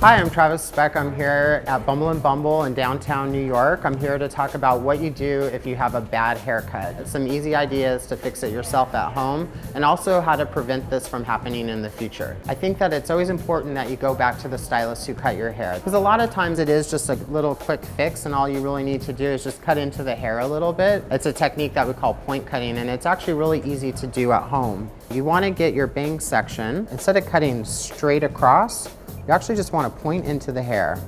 Hi, I'm Travis Speck. I'm here at Bumble and Bumble in downtown New York. I'm here to talk about what you do if you have a bad haircut. Some easy ideas to fix it yourself at home, and also how to prevent this from happening in the future. I think that it's always important that you go back to the stylist who cut your hair, because a lot of times it is just a little quick fix, and all you really need to do is just cut into the hair a little bit. It's a technique that we call point cutting, and it's actually really easy to do at home. You want to get your bang section, instead of cutting straight across, you actually just want to point into the hair,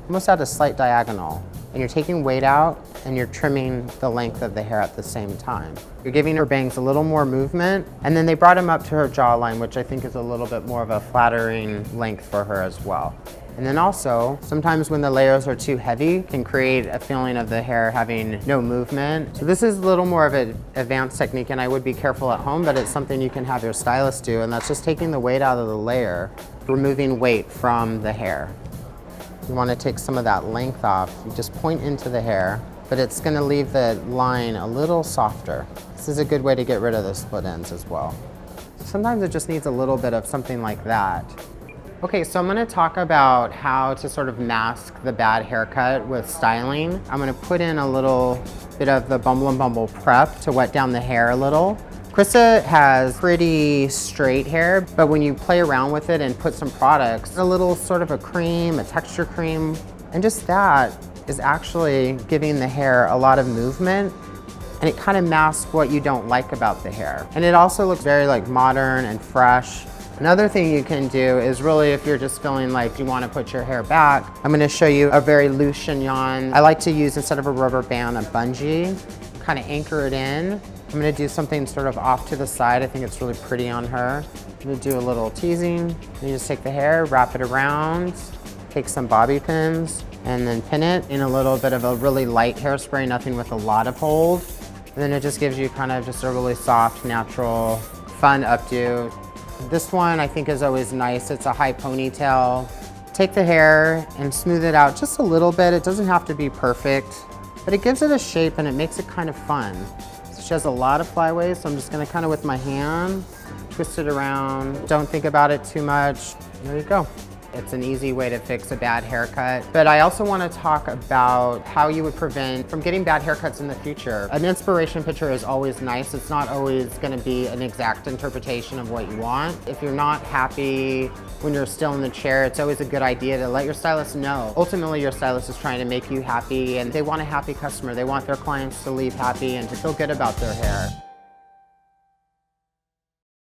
almost at a slight diagonal. And you're taking weight out and you're trimming the length of the hair at the same time. You're giving her bangs a little more movement, and then they brought them up to her jawline, which I think is a little bit more of a flattering length for her as well. And then also, sometimes when the layers are too heavy, it can create a feeling of the hair having no movement. So this is a little more of an advanced technique, and I would be careful at home, but it's something you can have your stylist do, and that's just taking the weight out of the layer, removing weight from the hair. You want to take some of that length off. You just point into the hair, but it's going to leave the line a little softer. This is a good way to get rid of the split ends as well. Sometimes it just needs a little bit of something like that. Okay, so I'm gonna talk about how to sort of mask the bad haircut with styling. I'm gonna put in a little bit of the Bumble and Bumble prep to wet down the hair a little. Krista has pretty straight hair, but when you play around with it and put some products, a little sort of a cream, a texture cream, and just that is actually giving the hair a lot of movement, and it kind of masks what you don't like about the hair. And it also looks very like modern and fresh. Another thing you can do is really, if you're just feeling like you want to put your hair back, I'm going to show you a very loose chignon. I like to use, instead of a rubber band, a bungee, kind of anchor it in. I'm going to do something sort of off to the side. I think it's really pretty on her. I'm going to do a little teasing. You just take the hair, wrap it around, take some bobby pins, and then pin it in a little bit of a really light hairspray, nothing with a lot of hold. And then it just gives you kind of just a really soft, natural, fun updo. This one I think is always nice. It's a high ponytail. Take the hair and smooth it out just a little bit. It doesn't have to be perfect, but it gives it a shape and it makes it kind of fun. So she has a lot of flyaways, so I'm just gonna kind of with my hand, twist it around. Don't think about it too much. There you go. It's an easy way to fix a bad haircut. But I also want to talk about how you would prevent from getting bad haircuts in the future. An inspiration picture is always nice. It's not always going to be an exact interpretation of what you want. If you're not happy when you're still in the chair, it's always a good idea to let your stylist know. Ultimately, your stylist is trying to make you happy, and they want a happy customer. They want their clients to leave happy and to feel good about their hair.